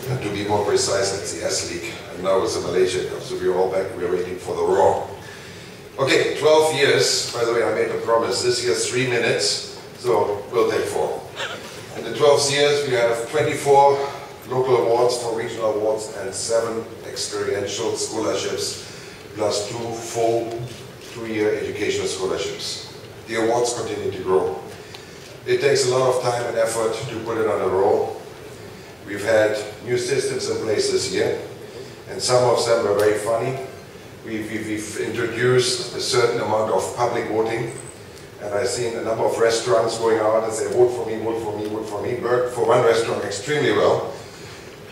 And to be more precise, it's the S League. And now it's the Malaysia Cup. So we're all back, we're waiting for the Raw. Okay, 12 years. By the way, I made a promise. This year's 3 minutes, so we'll take 4. In the 12 years, we have 24 local awards for regional awards and 7 experiential scholarships, plus 2 full 2-year educational scholarships. The awards continue to grow. It takes a lot of time and effort to put it on a roll. We've had new systems in place this year, and some of them were very funny. We've introduced a certain amount of public voting, and I've seen a number of restaurants going out and say, vote for me, vote for me, vote for me. Worked for one restaurant extremely well.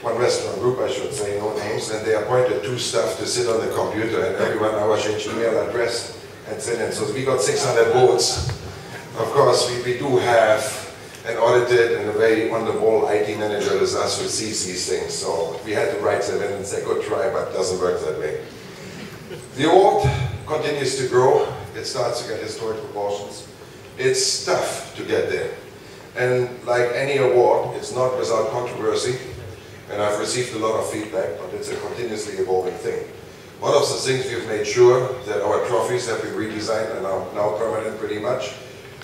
One restaurant group, I should say, no names, and they appointed 2 staff to sit on the computer, and every 1 hour change email address and send in. So we got 600 votes. Of course, we do have an audited and a very on-the-ball IT manager as us who sees these things. So we had to write them in and say, good try, but it doesn't work that way. The award continues to grow. It starts to get historic proportions. It's tough to get there. And like any award, it's not without controversy. And I've received a lot of feedback, but it's a continuously evolving thing. One of the things we've made sure that our trophies have been redesigned and are now permanent pretty much,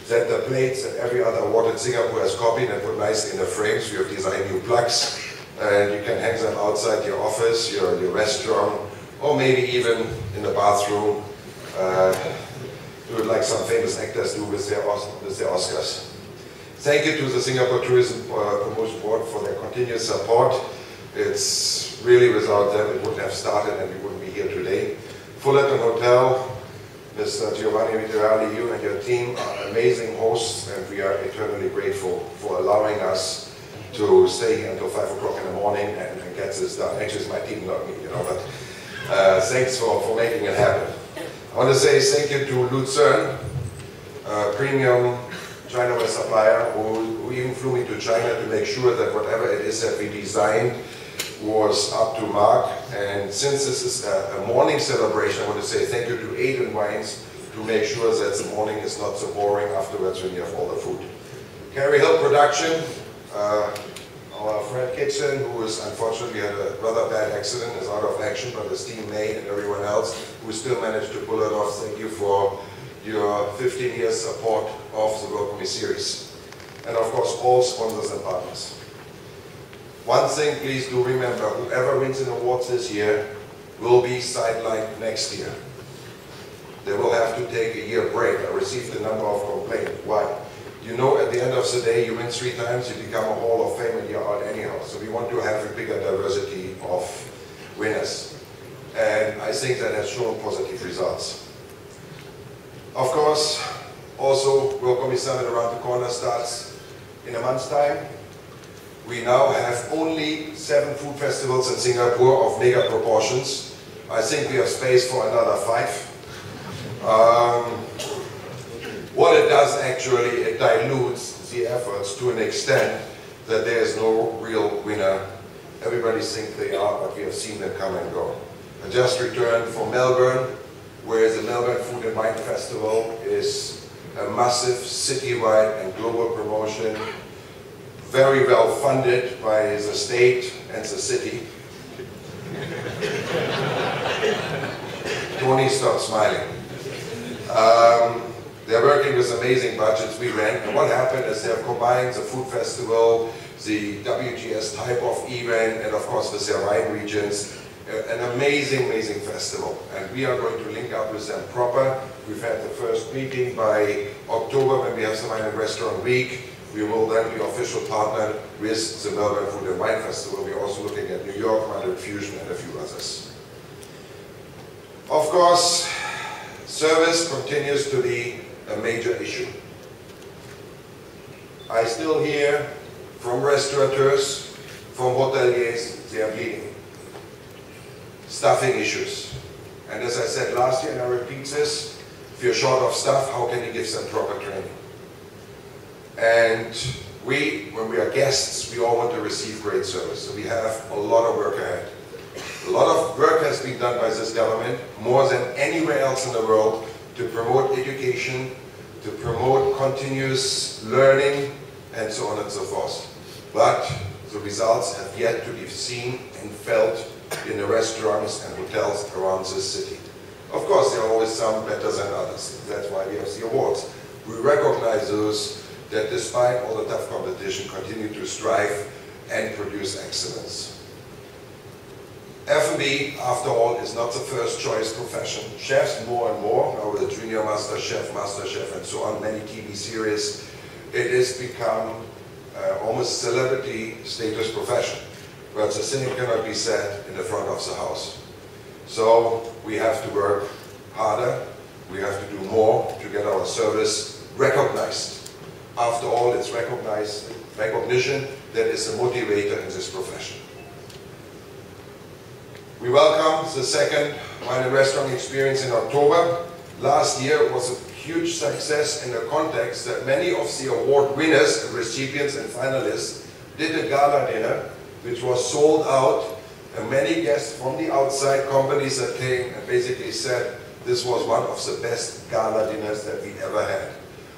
that the plates that every other award in Singapore has copied and put nicely in the frames. We have designed new plugs, and you can hang them outside your office, your restaurant, or maybe even in the bathroom. Do it like some famous actors do with their Oscars. Thank you to the Singapore Tourism Promotion Board for their continuous support. It's really without them it wouldn't have started and we wouldn't be here today. Fullerton Hotel, Mr. Giovanni Vittorali, you and your team are amazing hosts, and we are eternally grateful for allowing us to stay here until 5 o'clock in the morning and get this done. Actually, it's my team, not me, you know, but thanks for making it happen. I want to say thank you to Lucerne, premium China West supplier, who even flew me to China to make sure that whatever it is that we designed was up to mark. And since this is a morning celebration, I want to say thank you to Aiden Wines to make sure that the morning is not so boring afterwards when you have all the food. Carey Hill Production, our friend Kitchen, who is unfortunately had a rather bad accident, is out of action, but his team May and everyone else who still managed to pull it off, thank you for your 15 years support of the World Cup Series. And of course all sponsors and partners. One thing please do remember, whoever wins an awards this year will be sidelined next year. They will have to take a year break. I received a number of complaints. Why? You know, at the end of the day, you win 3 times, you become a Hall of Fame and you're out anyhow. So we want to have a bigger diversity of winners. And I think that has shown positive results. Of course, also, World Cup Summit around the corner starts in a month's time. We now have only 7 food festivals in Singapore of mega proportions. I think we have space for another 5. What it does actually, it dilutes the efforts to an extent that there is no real winner. Everybody thinks they are, but we have seen them come and go. I just returned from Melbourne, where the Melbourne Food and Wine Festival is a massive citywide and global promotion, very well funded by the state and the city. Tony, stop smiling. They're working with amazing budgets we ran, and what happened is they've combined the food festival, the WGS type of event, and of course with their wine regions. An amazing, amazing festival, and we are going to link up with them proper. We've had the first meeting by October when we have the Wine and Restaurant Week. We will then be official partner with the Melbourne Food and Wine Festival. We're also looking at New York, Madrid Fusion, and a few others. Of course, service continues to be a major issue. I still hear from restaurateurs, from hoteliers, they are bleeding. Staffing issues. And as I said last year, and I repeat this, if you're short of staff, how can you give them proper training? And when we are guests, we all want to receive great service. So we have a lot of work ahead. A lot of work has been done by this government, more than anywhere else in the world, to promote education, to promote continuous learning, and so on and so forth. But The results have yet to be seen and felt in the restaurants and hotels around this city. Of course, there are always some better than others. That's why we have the awards. We recognize those that despite all the tough competition continue to strive and produce excellence. F&B, after all, is not the first choice profession. Chefs more and more, now with the Junior Master Chef, and so on, many TV series, it has become almost celebrity status profession. But the same cannot be said in the front of the house. So we have to work harder, we have to do more to get our service recognized. After all, it's recognition that is a motivator in this profession. We welcome the second wine and restaurant experience in October. Last year was a huge success in the context that many of the award winners and recipients and finalists did a gala dinner which was sold out, and many guests from the outside companies that came and basically said this was one of the best gala dinners that we ever had.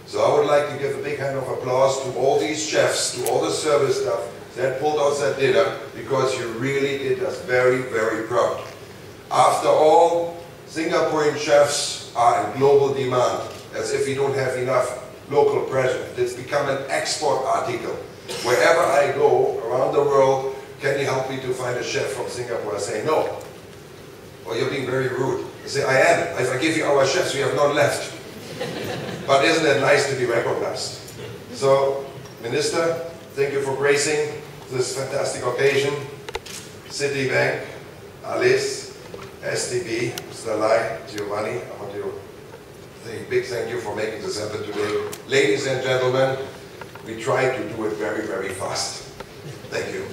So I would like to give a big hand of applause to all these chefs, to all the service staff that pulled out that dinner, because you really did us very, very proud. After all, Singaporean chefs are in global demand, as if we don't have enough local presence. It's become an export article. Wherever I go around the world, can you help me to find a chef from Singapore? I say no. Or you're being very rude. I say, I am. If I give you our chefs, we have none left. But isn't it nice to be recognized? So, Minister, thank you for gracing this fantastic occasion. Citibank, Alice, STB, Mr. Lai, Giovanni, I want to say a big thank you for making this happen today. Ladies and gentlemen, we try to do it very, very fast. Thank you.